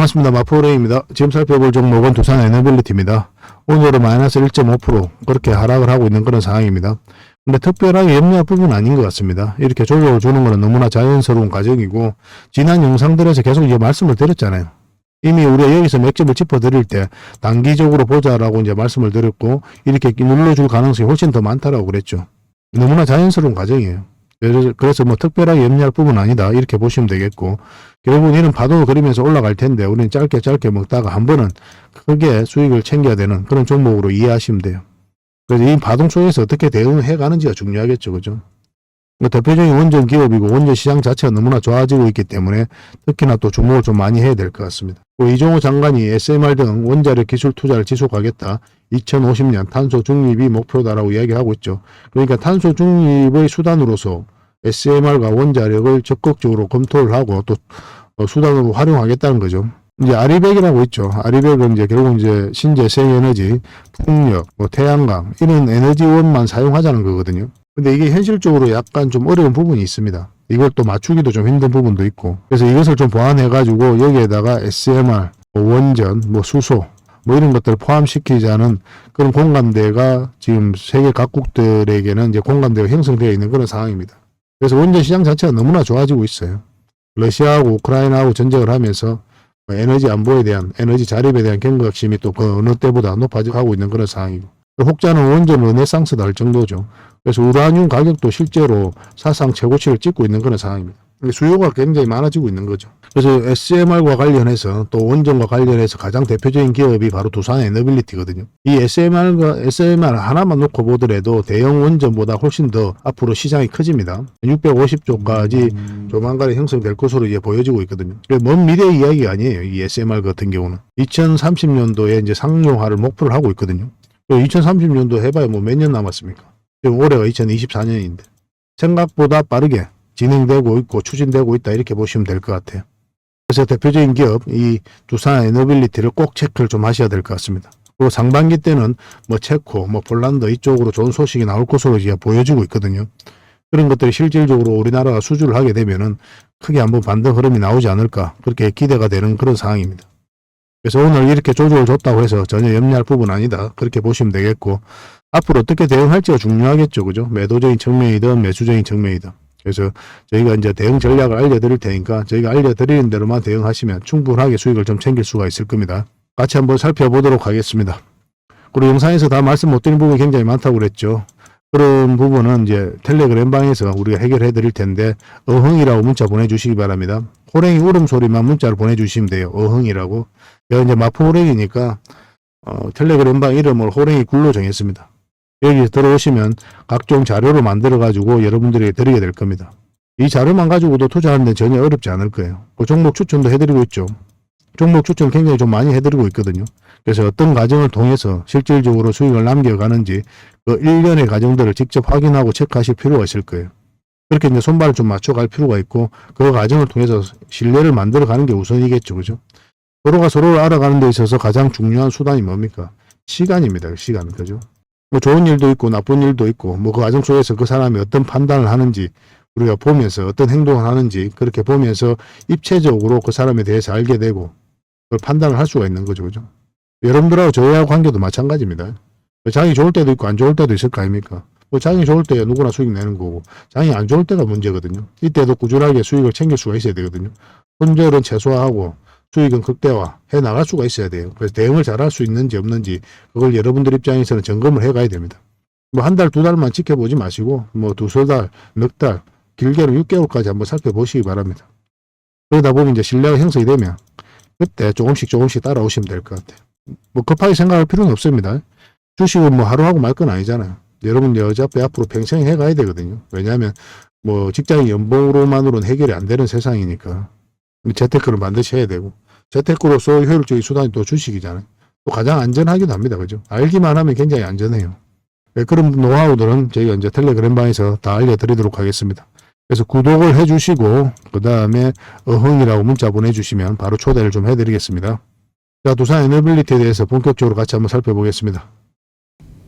반갑습니다. 마포레입니다. 지금 살펴볼 종목은 두산 에너빌리티입니다. 오늘은 마이너스 1.5% 그렇게 하락을 하고 있는 그런 상황입니다. 근데 특별하게 염려할 부분은 아닌 것 같습니다. 이렇게 조정을 주는 것은 너무나 자연스러운 과정이고, 지난 영상들에서 계속 이제 말씀을 드렸잖아요. 이미 우리가 여기서 맥점을 짚어드릴 때 단기적으로 보자라고 이제 말씀을 드렸고, 이렇게 눌러줄 가능성이 훨씬 더 많다라고 그랬죠. 너무나 자연스러운 과정이에요. 그래서 뭐 특별하게 염려할 부분은 아니다 이렇게 보시면 되겠고, 결국은 이런 파도를 그리면서 올라갈 텐데 우리는 짧게 먹다가 한 번은 크게 수익을 챙겨야 되는 그런 종목으로 이해하시면 돼요. 그래서 이 파동 속에서 어떻게 대응을 해가는지가 중요하겠죠. 그죠? 대표적인 원전 기업이고 원전 시장 자체가 너무나 좋아지고 있기 때문에 특히나 또 주목을 좀 많이 해야 될 것 같습니다. 이종호 장관이 SMR 등 원자력 기술 투자를 지속하겠다. 2050년 탄소 중립이 목표다라고 이야기를 하고 있죠. 그러니까 탄소 중립의 수단으로서 SMR과 원자력을 적극적으로 검토를 하고 또 수단으로 활용하겠다는 거죠. 이제 아리백이라고 있죠. 아리백은 이제 결국 이제 신재생에너지, 풍력, 태양광 이런 에너지원만 사용하자는 거거든요. 근데 이게 현실적으로 약간 좀 어려운 부분이 있습니다. 이걸 또 맞추기도 좀 힘든 부분도 있고, 그래서 이것을 좀 보완해가지고 여기에다가 SMR, 원전, 수소 이런 것들을 포함시키자는 그런 공감대가 지금 세계 각국들에게는 이제 공감대가 형성되어 있는 그런 상황입니다. 그래서 원전 시장 자체가 너무나 좋아지고 있어요. 러시아하고 우크라이나하고 전쟁을 하면서 에너지 안보에 대한, 에너지 자립에 대한 경각심이 또 그 어느 때보다 높아지고 있는 그런 상황이고, 혹자는 원전 르네상스다 할 정도죠. 그래서 우라늄 가격도 실제로 사상 최고치를 찍고 있는 그런 상황입니다. 수요가 굉장히 많아지고 있는 거죠. 그래서 SMR과 관련해서 또 원전과 관련해서 가장 대표적인 기업이 바로 두산 에너빌리티거든요. 이 SMR 하나만 놓고 보더라도 대형 원전보다 훨씬 더 앞으로 시장이 커집니다. 650조까지 조만간에 형성될 것으로 이제 보여지고 있거든요. 먼 미래 이야기가 아니에요. 이 SMR 같은 경우는 2030년도에 이제 상용화를 목표를 하고 있거든요. 2030년도 해봐야 몇 년 남았습니까? 지금 올해가 2024년인데 생각보다 빠르게 진행되고 있고 추진되고 있다 이렇게 보시면 될 것 같아요. 그래서 대표적인 기업 이 두산 에너빌리티를 꼭 체크를 좀 하셔야 될 것 같습니다. 그리고 상반기 때는 체코, 폴란드 이쪽으로 좋은 소식이 나올 것으로 이제 보여지고 있거든요. 그런 것들이 실질적으로 우리나라가 수주를 하게 되면은 크게 한번 반등 흐름이 나오지 않을까 그렇게 기대가 되는 그런 상황입니다. 그래서 오늘 이렇게 조정을 줬다고 해서 전혀 염려할 부분은 아니다 그렇게 보시면 되겠고, 앞으로 어떻게 대응할지가 중요하겠죠. 그죠? 매도적인 측면이든 매수적인 측면이든. 그래서 저희가 이제 대응 전략을 알려드릴 테니까 저희가 알려드리는 대로만 대응하시면 충분하게 수익을 좀 챙길 수가 있을 겁니다. 같이 한번 살펴보도록 하겠습니다. 그리고 영상에서 다 말씀 못 드린 부분이 굉장히 많다고 그랬죠. 그런 부분은 이제 텔레그램 방에서 우리가 해결해 드릴 텐데, 어흥이라고 문자 보내주시기 바랍니다. 호랭이 울음소리만 문자를 보내주시면 돼요. 어흥이라고. 제가 이제 마포호랭이니까 텔레그램 방 이름을 호랭이 굴로 정했습니다. 여기 들어오시면 각종 자료를 만들어 가지고 여러분들에게 드리게 될 겁니다. 이 자료만 가지고도 투자하는 데 전혀 어렵지 않을 거예요. 종목 추천도 해드리고 있죠. 종목 추천 굉장히 좀 많이 해드리고 있거든요. 그래서 어떤 과정을 통해서 실질적으로 수익을 남겨가는지 그 일련의 과정들을 직접 확인하고 체크하실 필요가 있을 거예요. 그렇게 이제 손발을 좀 맞춰갈 필요가 있고, 그 과정을 통해서 신뢰를 만들어 가는 게 우선이겠죠. 그죠? 서로가 서로를 알아가는 데 있어서 가장 중요한 수단이 뭡니까? 시간입니다. 시간. 그죠? 좋은 일도 있고 나쁜 일도 있고 그 과정 속에서 그 사람이 어떤 판단을 하는지 우리가 보면서 어떤 행동을 하는지 그렇게 보면서 입체적으로 그 사람에 대해서 알게 되고 그걸 판단을 할 수가 있는 거죠. 그죠? 여러분들하고 저희하고 관계도 마찬가지입니다. 장이 좋을 때도 있고 안 좋을 때도 있을 거 아닙니까? 장이 좋을 때 누구나 수익 내는 거고 장이 안 좋을 때가 문제거든요. 이때도 꾸준하게 수익을 챙길 수가 있어야 되거든요. 손절은 최소화하고 수익은 극대화 해 나갈 수가 있어야 돼요. 그래서 대응을 잘할 수 있는지 없는지 그걸 여러분들 입장에서는 점검을 해 가야 됩니다. 한 달, 두 달만 지켜보지 마시고 두세 달, 넉 달, 길게는 6개월까지 한번 살펴보시기 바랍니다. 그러다 보면 이제 신뢰가 형성이 되면 그때 조금씩 따라오시면 될 것 같아요. 급하게 생각할 필요는 없습니다. 주식은 하루 하고 말 건 아니잖아요. 여러분 어차피 앞으로 평생 해 가야 되거든요. 왜냐하면 직장인 연봉으로만으로는 해결이 안 되는 세상이니까. 재테크를 반드시 해야 되고, 재테크로서 효율적인 수단이 또 주식이잖아요. 또 가장 안전하기도 합니다. 그죠? 알기만 하면 굉장히 안전해요. 그런 노하우들은 저희가 이제 텔레그램 방에서 다 알려드리도록 하겠습니다. 그래서 구독을 해주시고, 그 다음에 어흥이라고 문자 보내주시면 바로 초대를 좀 해드리겠습니다. 자, 두산 에너빌리티에 대해서 본격적으로 같이 한번 살펴보겠습니다.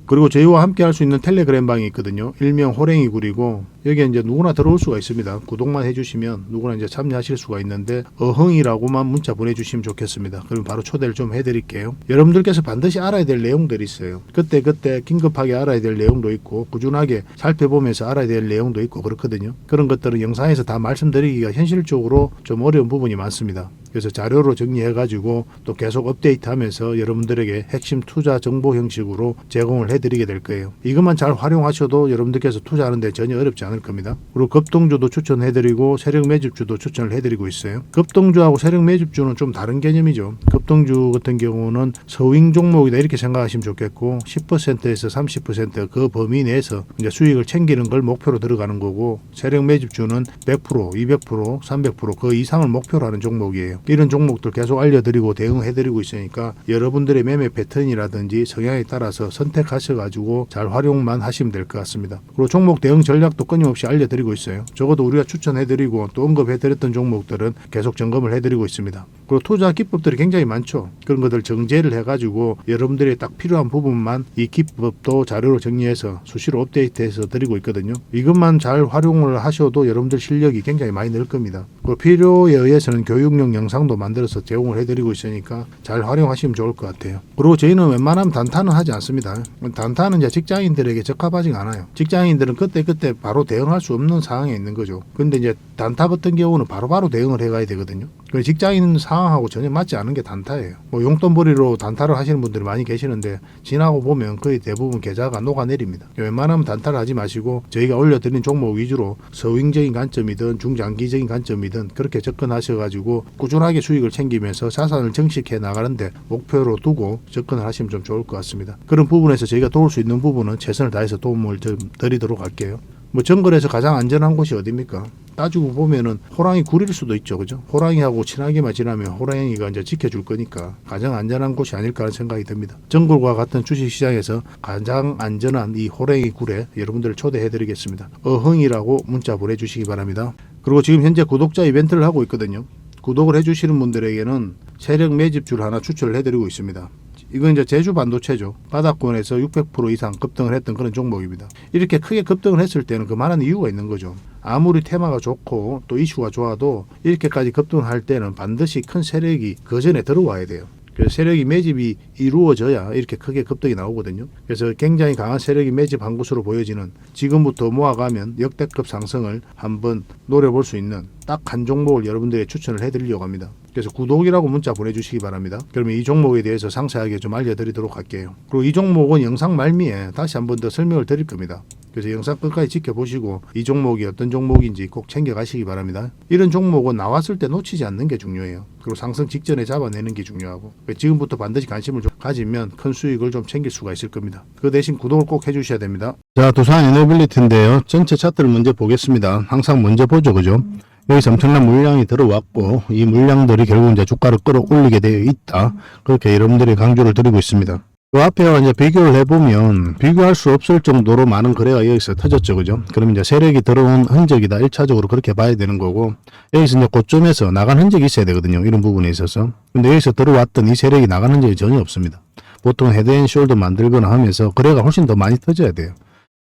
그리고 저희와 함께 할 수 있는 텔레그램 방이 있거든요. 일명 호랭이 굴이고 여기에 이제 누구나 들어올 수가 있습니다. 구독만 해주시면 누구나 이제 참여하실 수가 있는데 어흥이라고만 문자 보내주시면 좋겠습니다. 그럼 바로 초대를 좀 해드릴게요. 여러분들께서 반드시 알아야 될 내용들이 있어요. 그때 긴급하게 알아야 될 내용도 있고 꾸준하게 살펴보면서 알아야 될 내용도 있고 그렇거든요. 그런 것들은 영상에서 다 말씀드리기가 현실적으로 좀 어려운 부분이 많습니다. 그래서 자료로 정리해가지고 또 계속 업데이트하면서 여러분들에게 핵심 투자 정보 형식으로 제공을 해드리게 될 거예요. 이것만 잘 활용하셔도 여러분들께서 투자하는데 전혀 어렵지 않을 겁니다. 그리고 급등주도 추천해드리고 세력 매집주도 추천을 해드리고 있어요. 급등주하고 세력 매집주는 좀 다른 개념이죠. 급등주 같은 경우는 서윙 종목이다 이렇게 생각하시면 좋겠고 10%에서 30% 범위 내에서 이제 수익을 챙기는 걸 목표로 들어가는 거고 세력 매집주는 100%, 200%, 300%그 이상을 목표로 하는 종목이에요. 이런 종목들 계속 알려드리고 대응해드리고 있으니까 여러분들의 매매 패턴이라든지 성향에 따라서 선택하셔가지고 잘 활용만 하시면 될 것 같습니다. 그리고 종목 대응 전략도 끊임없이 알려드리고 있어요. 적어도 우리가 추천해드리고 또 언급해드렸던 종목들은 계속 점검을 해드리고 있습니다. 그리고 투자 기법들이 굉장히 많죠. 그런 것들 정제를 해가지고 여러분들이 딱 필요한 부분만 이 기법도 자료로 정리해서 수시로 업데이트해서 드리고 있거든요. 이것만 잘 활용을 하셔도 여러분들 실력이 굉장히 많이 늘 겁니다. 그리고 필요에 의해서는 교육용 영상도 만들어서 제공을 해드리고 있으니까 잘 활용하시면 좋을 것 같아요. 그리고 저희는 웬만하면 단타는 하지 않습니다. 단타는 이제 직장인들에게 적합하지 않아요. 직장인들은 그때 바로 대응할 수 없는 상황에 있는 거죠. 근데 이제 단타 같은 경우는 바로바로 대응을 해가야 되거든요. 직장인 상황하고 전혀 맞지 않은 게 단타예요. 뭐 용돈벌이로 단타를 하시는 분들이 많이 계시는데 지나고 보면 거의 대부분 계좌가 녹아내립니다. 웬만하면 단타를 하지 마시고 저희가 올려드린 종목 위주로 서윙적인 관점이든 중장기적인 관점이든 그렇게 접근하셔가지고 꾸준하게 수익을 챙기면서 자산을 정식해 나가는데 목표로 두고 접근을 하시면 좀 좋을 것 같습니다. 그런 부분에서 저희가 도울 수 있는 부분은 최선을 다해서 도움을 좀 드리도록 할게요. 뭐 정글에서 가장 안전한 곳이 어디입니까? 따지고 보면은 호랑이 굴일 수도 있죠. 그죠? 호랑이하고 친하게만 지나면 호랑이가 이제 지켜줄 거니까 가장 안전한 곳이 아닐까 하는 생각이 듭니다. 정글과 같은 주식시장에서 가장 안전한 이 호랑이 굴에 여러분들을 초대해 드리겠습니다. 어흥이라고 문자 보내주시기 바랍니다. 그리고 지금 현재 구독자 이벤트를 하고 있거든요. 구독을 해주시는 분들에게는 세력 매집주를 하나 추천을 해드리고 있습니다. 이건 이제 제주 반도체죠. 바닥권에서 600% 이상 급등을 했던 그런 종목입니다. 이렇게 크게 급등을 했을 때는 그만한 이유가 있는 거죠. 아무리 테마가 좋고 또 이슈가 좋아도 이렇게까지 급등을 할 때는 반드시 큰 세력이 그 전에 들어와야 돼요. 그래서 세력이 매집이 이루어져야 이렇게 크게 급등이 나오거든요. 그래서 굉장히 강한 세력이 매집한 것으로 보여지는 지금부터 모아가면 역대급 상승을 한번 노려볼 수 있는 딱 한 종목을 여러분들에게 추천을 해드리려고 합니다. 그래서 구독이라고 문자 보내주시기 바랍니다. 그러면 이 종목에 대해서 상세하게 좀 알려드리도록 할게요. 그리고 이 종목은 영상 말미에 다시 한번 더 설명을 드릴 겁니다. 그래서 영상 끝까지 지켜보시고 이 종목이 어떤 종목인지 꼭 챙겨가시기 바랍니다. 이런 종목은 나왔을 때 놓치지 않는 게 중요해요. 그리고 상승 직전에 잡아내는 게 중요하고 지금부터 반드시 관심을 좀 가지면 큰 수익을 좀 챙길 수가 있을 겁니다. 그 대신 구독을 꼭 해주셔야 됩니다. 자, 두산 에너빌리티인데요. 전체 차트를 먼저 보겠습니다. 항상 먼저 보죠. 그죠? 여기서 엄청난 물량이 들어왔고 이 물량들이 결국 이제 주가를 끌어올리게 되어 있다. 그렇게 여러분들이 강조를 드리고 있습니다. 그 앞에와 이제 비교를 해보면 비교할 수 없을 정도로 많은 거래가 여기서 터졌죠. 그죠? 그럼 이제 세력이 들어온 흔적이다. 1차적으로 그렇게 봐야 되는 거고 여기서 이제 고점에서 나간 흔적이 있어야 되거든요. 이런 부분에 있어서. 근데 여기서 들어왔던 이 세력이 나간 흔적이 전혀 없습니다. 보통 헤드앤숄더 만들거나 하면서 거래가 훨씬 더 많이 터져야 돼요.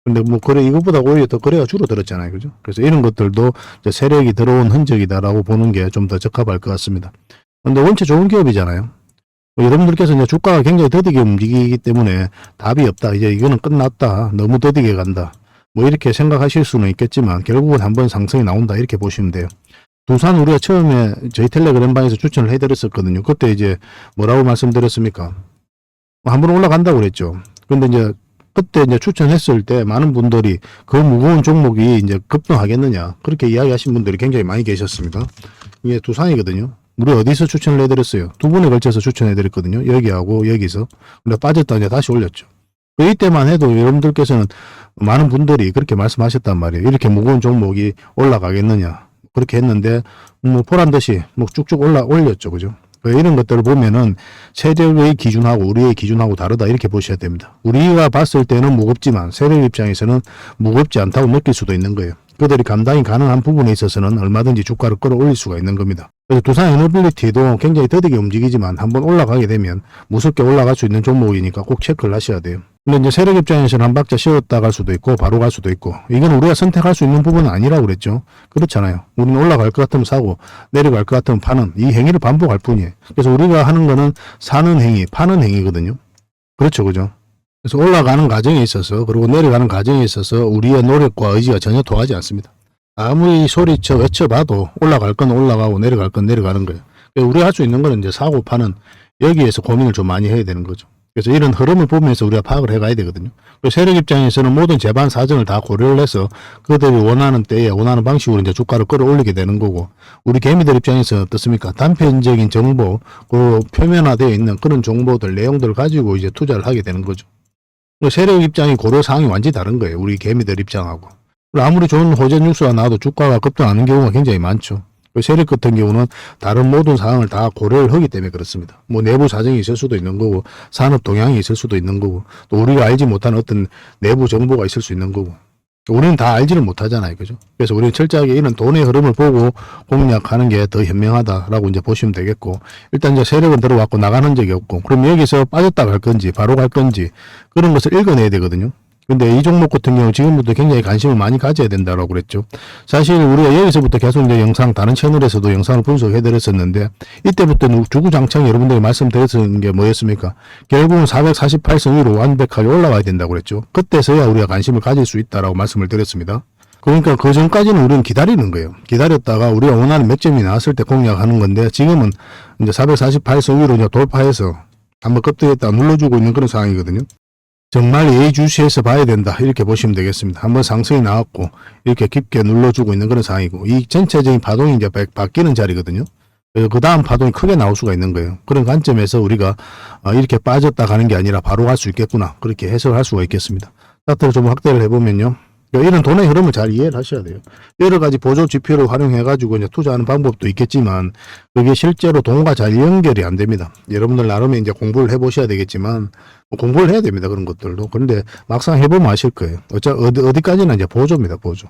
근데 뭐 거래 이것보다 오히려 더 거래가 줄어들었잖아요. 그죠? 그래서 이런 것들도 이제 세력이 들어온 흔적이다라고 보는 게 좀 더 적합할 것 같습니다. 근데 원체 좋은 기업이잖아요. 여러분들께서 이제 주가가 굉장히 더디게 움직이기 때문에 답이 없다. 이제 이거는 끝났다. 너무 더디게 간다. 뭐 이렇게 생각하실 수는 있겠지만 결국은 한번 상승이 나온다. 이렇게 보시면 돼요. 두산 우리가 처음에 저희 텔레그램방에서 추천을 해드렸었거든요. 그때 이제 뭐라고 말씀드렸습니까? 한번 올라간다고 그랬죠. 근데 이제 그때 이제 추천했을 때 많은 분들이 그 무거운 종목이 이제 급등하겠느냐 그렇게 이야기하신 분들이 굉장히 많이 계셨습니다. 이게 두산이거든요. 우리 어디서 추천을 해드렸어요? 두 번에 걸쳐서 추천해드렸거든요. 여기하고 여기서. 근데 빠졌다 이제 다시 올렸죠. 이때만 해도 여러분들께서는 많은 분들이 그렇게 말씀하셨단 말이에요. 이렇게 무거운 종목이 올라가겠느냐 그렇게 했는데 뭐 보란듯이 뭐 쭉쭉 올렸죠. 그죠? 이런 것들을 보면은 세력의 기준하고 우리의 기준하고 다르다 이렇게 보셔야 됩니다. 우리가 봤을 때는 무겁지만 세력 입장에서는 무겁지 않다고 느낄 수도 있는 거예요. 그들이 감당이 가능한 부분에 있어서는 얼마든지 주가를 끌어올릴 수가 있는 겁니다. 그래서 두산에너빌리티도 굉장히 더디게 움직이지만 한번 올라가게 되면 무섭게 올라갈 수 있는 종목이니까 꼭 체크를 하셔야 돼요. 근데 이제 세력 입장에서는 한 박자 쉬었다 갈 수도 있고 바로 갈 수도 있고 이건 우리가 선택할 수 있는 부분은 아니라고 그랬죠. 그렇잖아요. 우리는 올라갈 것 같으면 사고 내려갈 것 같으면 파는 이 행위를 반복할 뿐이에요. 그래서 우리가 하는 거는 사는 행위, 파는 행위거든요. 그렇죠. 그죠? 그래서 올라가는 과정에 있어서 그리고 내려가는 과정에 있어서 우리의 노력과 의지가 전혀 통하지 않습니다. 아무리 소리쳐 외쳐봐도 올라갈 건 올라가고 내려갈 건 내려가는 거예요. 우리가 할 수 있는 거는 이제 사고 파는 여기에서 고민을 좀 많이 해야 되는 거죠. 그래서 이런 흐름을 보면서 우리가 파악을 해가야 되거든요. 세력 입장에서는 모든 재반 사정을 다 고려를 해서 그들이 원하는 때에 원하는 방식으로 이제 주가를 끌어올리게 되는 거고 우리 개미들 입장에서는 어떻습니까? 단편적인 정보, 그 표면화되어 있는 그런 정보들, 내용들을 가지고 이제 투자를 하게 되는 거죠. 세력 입장이 고려 사항이 완전히 다른 거예요. 우리 개미들 입장하고. 아무리 좋은 호재 뉴스가 나와도 주가가 급등하는 경우가 굉장히 많죠. 세력 같은 경우는 다른 모든 사항을 다 고려를 하기 때문에 그렇습니다. 뭐 내부 사정이 있을 수도 있는 거고 산업 동향이 있을 수도 있는 거고 또 우리가 알지 못한 어떤 내부 정보가 있을 수 있는 거고 우리는 다 알지는 못하잖아요. 그죠? 그래서 우리는 철저하게 이런 돈의 흐름을 보고 공략하는 게 더 현명하다라고 이제 보시면 되겠고 일단 이제 세력은 들어왔고 나가는 적이 없고 그럼 여기서 빠졌다 갈 건지 바로 갈 건지 그런 것을 읽어내야 되거든요. 근데 이 종목 같은 경우 지금부터 굉장히 관심을 많이 가져야 된다고 그랬죠. 사실 우리가 여기서부터 계속 이제 영상 다른 채널에서도 영상을 분석해 드렸었는데 이때부터 주구장창 여러분들이 말씀드렸던 게 뭐였습니까? 결국은 448선 위로 완벽하게 올라가야 된다고 그랬죠. 그때서야 우리가 관심을 가질 수 있다라고 말씀을 드렸습니다. 그러니까 그 전까지는 우리는 기다리는 거예요. 기다렸다가 우리가 원하는 몇 점이 나왔을 때 공략하는 건데 지금은 이제 448선 위로 이제 돌파해서 한번 급등했다 눌러주고 있는 그런 상황이거든요. 정말 예의주시해서 봐야 된다 이렇게 보시면 되겠습니다. 한번 상승이 나왔고 이렇게 깊게 눌러주고 있는 그런 상황이고 이 전체적인 파동이 이제 바뀌는 자리거든요. 그래서 그 다음 파동이 크게 나올 수가 있는 거예요. 그런 관점에서 우리가 이렇게 빠졌다 가는 게 아니라 바로 갈 수 있겠구나 그렇게 해석을 할 수가 있겠습니다. 차트를 좀 확대를 해보면요. 이런 돈의 흐름을 잘 이해를 하셔야 돼요. 여러 가지 보조 지표를 활용해가지고 이제 투자하는 방법도 있겠지만 그게 실제로 돈과 잘 연결이 안 됩니다. 여러분들 나름의 이제 공부를 해보셔야 되겠지만 공부를 해야 됩니다. 그런 것들도. 그런데 막상 해보면 아실 거예요. 어디까지나 이제 보조입니다. 보조.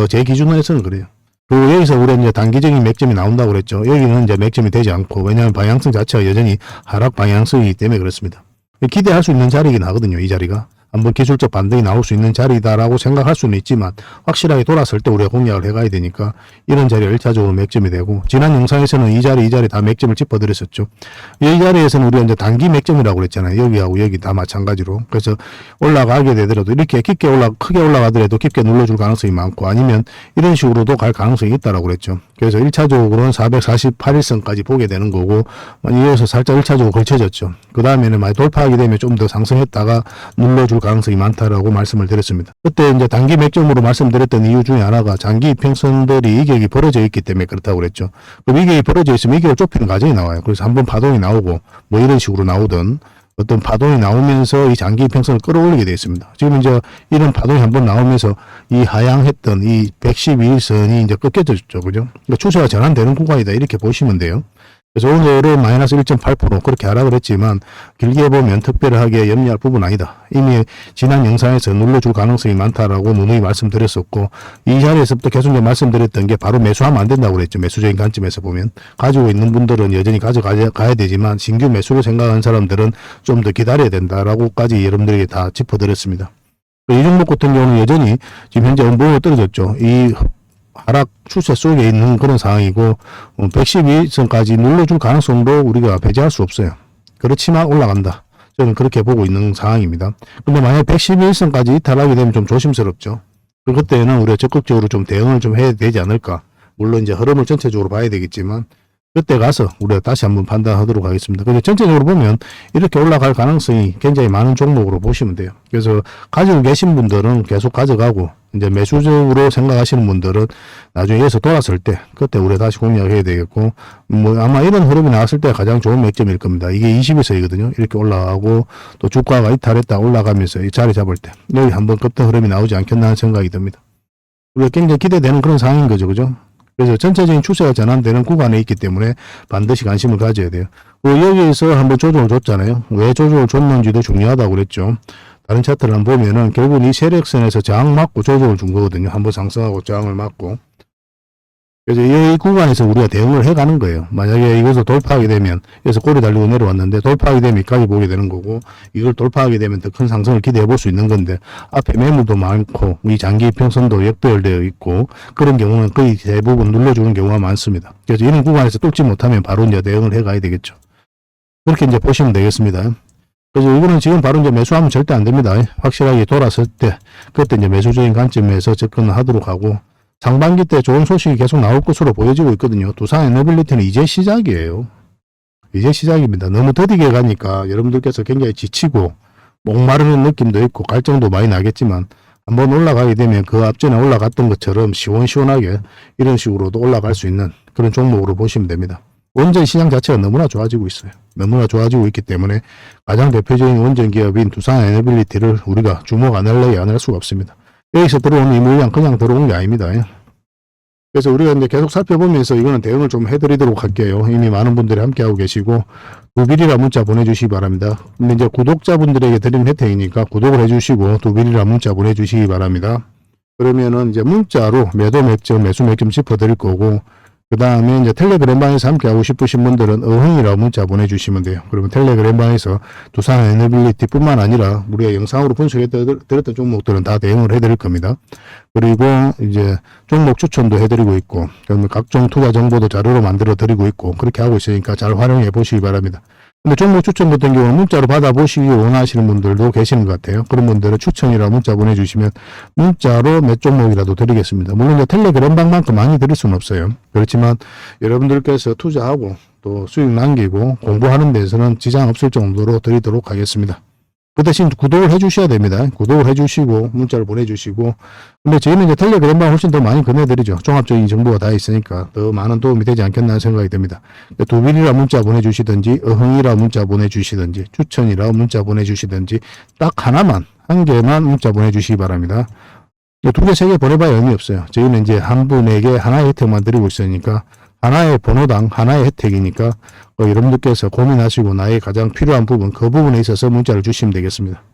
제 기준에서는 그래요. 그리고 여기서 우리가 이제 단기적인 맥점이 나온다고 그랬죠. 여기는 이제 맥점이 되지 않고 왜냐하면 방향성 자체가 여전히 하락 방향성이기 때문에 그렇습니다. 기대할 수 있는 자리이긴 하거든요. 이 자리가. 한번 기술적 반등이 나올 수 있는 자리다라고 생각할 수는 있지만 확실하게 돌았을 때 우리가 공략을 해가야 되니까 이런 자리가 1차적으로 맥점이 되고 지난 영상에서는 이 자리 다 맥점을 짚어드렸었죠. 이 자리에서는 우리가 이제 단기 맥점이라고 그랬잖아요. 여기하고 여기 다 마찬가지로. 그래서 올라가게 되더라도 이렇게 크게 올라가더라도 깊게 눌러줄 가능성이 많고 아니면 이런 식으로도 갈 가능성이 있다라고 그랬죠. 그래서 1차적으로는 448일선까지 보게 되는 거고 이어서 살짝 1차적으로 걸쳐졌죠. 그 다음에는 많이 돌파하게 되면 좀 더 상승했다가 눌러줄 가능성이 많다라고 말씀을 드렸습니다. 그때 이제 단기 맥점으로 말씀드렸던 이유 중에 하나가 장기 이평선들이 이격이 벌어져 있기 때문에 그렇다고 그랬죠. 그럼 이격이 벌어져 있으면 이격을 좁히는 과정이 나와요. 그래서 한번 파동이 나오고 뭐 이런 식으로 나오든 어떤 파동이 나오면서 이 장기 이평선을 끌어올리게 되어 있습니다. 지금 이제 이런 파동이 한번 나오면서 이 하향했던 이 112일선이 이제 꺾여졌죠. 그죠? 그러니까 추세가 전환되는 구간이다. 이렇게 보시면 돼요. 그래서 오늘은 마이너스 1.8% 그렇게 하락을 했지만 길게 보면 특별하게 염려할 부분 아니다. 이미 지난 영상에서 눌러줄 가능성이 많다라고 누누이 말씀드렸었고 이 자리에서부터 계속 말씀드렸던 게 바로 매수하면 안 된다고 그랬죠. 매수적인 관점에서 보면 가지고 있는 분들은 여전히 가져가야 되지만 신규 매수를 생각하는 사람들은 좀 더 기다려야 된다라고까지 여러분들에게 다 짚어드렸습니다. 이 종목 같은 경우는 여전히 지금 현재 원봉으로 떨어졌죠. 이 하락 추세 속에 있는 그런 상황이고 112선까지 눌러줄 가능성도 우리가 배제할 수 없어요. 그렇지만 올라간다. 저는 그렇게 보고 있는 상황입니다. 근데 만약 112선까지 이탈하게 되면 좀 조심스럽죠. 그때는 우리가 적극적으로 좀 대응을 좀 해야 되지 않을까. 물론 이제 흐름을 전체적으로 봐야 되겠지만 그때 가서 우리가 다시 한번 판단하도록 하겠습니다. 근데 전체적으로 보면 이렇게 올라갈 가능성이 굉장히 많은 종목으로 보시면 돼요. 그래서 가지고 계신 분들은 계속 가져가고 이제 매수적으로 생각하시는 분들은 나중에 여기서 돌았을 때 그때 우리가 다시 공략해야 되겠고 뭐 아마 이런 흐름이 나왔을 때 가장 좋은 맥점일 겁니다. 이게 20일선이거든요. 이렇게 올라가고 또 주가가 이탈했다 올라가면서 이 자리 잡을 때 여기 한번 급등 흐름이 나오지 않겠나 하는 생각이 듭니다. 우리가 굉장히 기대되는 그런 상황인 거죠. 그죠? 그래서 전체적인 추세가 전환되는 구간에 있기 때문에 반드시 관심을 가져야 돼요. 여기에서 한번 조정을 줬잖아요. 왜 조정을 줬는지도 중요하다고 그랬죠. 다른 차트를 한번 보면은 결국 이 세력선에서 저항 맞고 조정을 준 거거든요. 한번 상승하고 저항을 맞고. 그래서 이 구간에서 우리가 대응을 해가는 거예요. 만약에 이것을 돌파하게 되면, 여기서 꼬리 달리고 내려왔는데 돌파하게 되면 이까지 보게 되는 거고, 이걸 돌파하게 되면 더 큰 상승을 기대해 볼 수 있는 건데, 앞에 매물도 많고, 이 장기 이평선도 역배열되어 있고, 그런 경우는 거의 대부분 눌러주는 경우가 많습니다. 그래서 이런 구간에서 뚫지 못하면 바로 이제 대응을 해가야 되겠죠. 그렇게 이제 보시면 되겠습니다. 그래서 이거는 지금 바로 이제 매수하면 절대 안 됩니다. 확실하게 돌았을 때, 그때 이제 매수적인 관점에서 접근을 하도록 하고, 상반기 때 좋은 소식이 계속 나올 것으로 보여지고 있거든요. 두산 에너빌리티는 이제 시작이에요. 이제 시작입니다. 너무 더디게 가니까 여러분들께서 굉장히 지치고 목마르는 느낌도 있고 갈증도 많이 나겠지만 한번 올라가게 되면 그 앞전에 올라갔던 것처럼 시원시원하게 이런 식으로도 올라갈 수 있는 그런 종목으로 보시면 됩니다. 원전 시장 자체가 너무나 좋아지고 있어요. 너무나 좋아지고 있기 때문에 가장 대표적인 원전 기업인 두산 에너빌리티를 우리가 주목 안 할래야 안 할 수가 없습니다. 여기서 들어오는 이 물량 그냥 들어온 게 아닙니다. 그래서 우리가 이제 계속 살펴보면서 이거는 대응을 좀 해드리도록 할게요. 이미 많은 분들이 함께하고 계시고, 두빌이라 문자 보내주시기 바랍니다. 근데 이제 구독자분들에게 드리는 혜택이니까 구독을 해주시고, 두빌이라 문자 보내주시기 바랍니다. 그러면은 이제 문자로 매도 맥점, 매수 맥점 짚어드릴 거고, 그 다음에 이제 텔레그램방에서 함께하고 싶으신 분들은 어흥이라고 문자 보내주시면 돼요. 그러면 텔레그램방에서 두산 에너빌리티 뿐만 아니라 우리가 영상으로 분석해 드렸던 종목들은 다 대응을 해드릴 겁니다. 그리고 이제 종목 추천도 해드리고 있고, 그러면 각종 투자 정보도 자료로 만들어 드리고 있고, 그렇게 하고 있으니까 잘 활용해 보시기 바랍니다. 근데 종목 추천 같은 경우는 문자로 받아보시기 원하시는 분들도 계시는 것 같아요. 그런 분들은 추천이라 문자 보내주시면 문자로 몇 종목이라도 드리겠습니다. 물론 이제 텔레그램방만큼 많이 드릴 수는 없어요. 그렇지만 여러분들께서 투자하고 또 수익 남기고 공부하는 데서는 지장 없을 정도로 드리도록 하겠습니다. 그 대신 구독을 해주셔야 됩니다. 구독을 해주시고 문자를 보내주시고. 근데 저희는 이제 텔레그램방 훨씬 더 많이 권해드리죠. 종합적인 정보가 다 있으니까 더 많은 도움이 되지 않겠나 생각이 듭니다. 두빌이라 문자 보내주시든지 어흥이라 문자 보내주시든지 추천이라 문자 보내주시든지 딱 하나만, 한 개만 문자 보내주시기 바랍니다. 두 개, 세 개 보내봐야 의미 없어요. 저희는 이제 한 분에게 하나의 혜택만 드리고 있으니까 하나의 번호당 하나의 혜택이니까 여러분들께서 고민하시고 나의 가장 필요한 부분, 그 부분에 있어서 문자를 주시면 되겠습니다.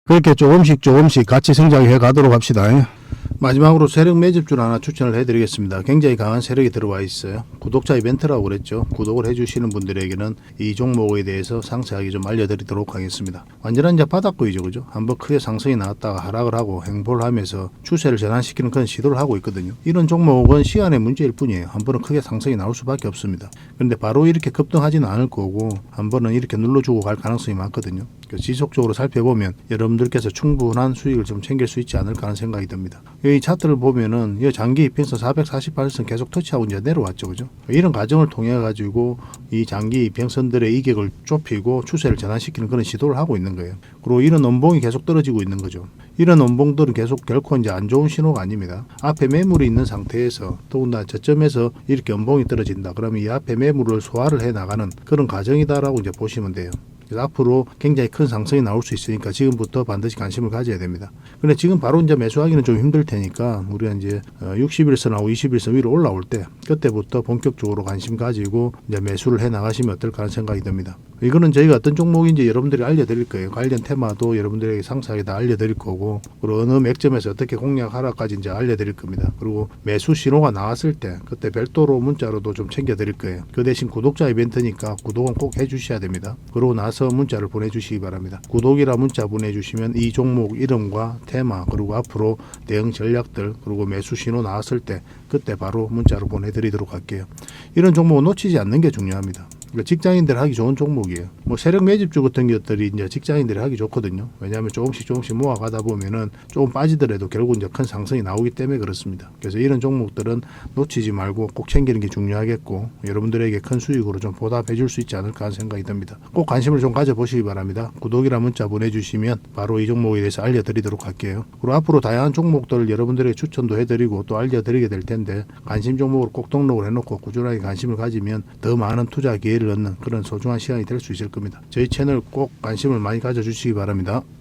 그렇게 조금씩 같이 성장해 가도록 합시다. 마지막으로 세력 매집줄 하나 추천을 해드리겠습니다. 굉장히 강한 세력이 들어와 있어요. 구독자 이벤트라고 그랬죠. 구독을 해주시는 분들에게는 이 종목에 대해서 상세하게 좀 알려드리도록 하겠습니다. 완전한 이제 바닥구이죠, 그죠? 한번 크게 상승이 나왔다가 하락을 하고 행보를 하면서 추세를 전환시키는 그런 시도를 하고 있거든요. 이런 종목은 시간의 문제일 뿐이에요. 한 번은 크게 상승이 나올 수밖에 없습니다. 그런데 바로 이렇게 급등하지는 않을 거고 한 번은 이렇게 눌러주고 갈 가능성이 많거든요. 지속적으로 살펴보면 여러분들께서 충분한 수익을 좀 챙길 수 있지 않을까 하는 생각이 듭니다. 이 차트를 보면은 이 장기 이평선 448선 계속 터치하고 이제 내려왔죠, 그죠? 이런 과정을 통해 가지고 이 장기 이평선들의 이격을 좁히고 추세를 전환시키는 그런 시도를 하고 있는 거예요. 그리고 이런 원봉이 계속 떨어지고 있는 거죠. 이런 원봉들은 계속 결코 이제 안 좋은 신호가 아닙니다. 앞에 매물이 있는 상태에서 더군다나 저점에서 이렇게 원봉이 떨어진다. 그러면 이 앞에 매물을 소화를 해 나가는 그런 과정이다라고 이제 보시면 돼요. 그래서 앞으로 굉장히 큰 상승이 나올 수 있으니까 지금부터 반드시 관심을 가져야 됩니다. 근데 지금 바로 이제 매수하기는 좀 힘들 테니까 우리가 이제 60일선하고 20일선 위로 올라올 때 그때부터 본격적으로 관심 가지고 이제 매수를 해 나가시면 어떨까 하는 생각이 듭니다. 이거는 저희가 어떤 종목인지 여러분들이 알려드릴 거예요. 관련 테마도 여러분들에게 상세하게 다 알려드릴 거고, 그리고 어느 맥점에서 어떻게 공략하라까지 이제 알려드릴 겁니다. 그리고 매수 신호가 나왔을 때 그때 별도로 문자로도 좀 챙겨드릴 거예요. 그 대신 구독자 이벤트니까 구독은 꼭 해주셔야 됩니다. 그러고 나서 문자를 보내주시기 바랍니다. 구독이라 문자 보내주시면 이 종목 이름과 테마, 그리고 앞으로 대응 전략들, 그리고 매수 신호 나왔을 때 그때 바로 문자로 보내드리도록 할게요. 이런 종목은 놓치지 않는 게 중요합니다. 직장인들 하기 좋은 종목이에요. 뭐 세력 매집주 같은 것들이 이제 직장인들이 하기 좋거든요. 왜냐하면 조금씩 모아가다 보면은 조금 빠지더라도 결국 이제 큰 상승이 나오기 때문에 그렇습니다. 그래서 이런 종목들은 놓치지 말고 꼭 챙기는 게 중요하겠고, 여러분들에게 큰 수익으로 좀 보답해 줄 수 있지 않을까 하는 생각이 듭니다. 꼭 관심을 좀 가져보시기 바랍니다. 구독이라 문자 보내주시면 바로 이 종목에 대해서 알려드리도록 할게요. 그리고 앞으로 다양한 종목들을 여러분들에게 추천도 해드리고 또 알려드리게 될 텐데, 관심 종목으로 꼭 등록을 해놓고 꾸준하게 관심을 가지면 더 많은 투자 기회를 얻는 그런 소중한 시간이 될 수 있을 겁니다. 저희 채널 꼭 관심을 많이 가져주시기 바랍니다.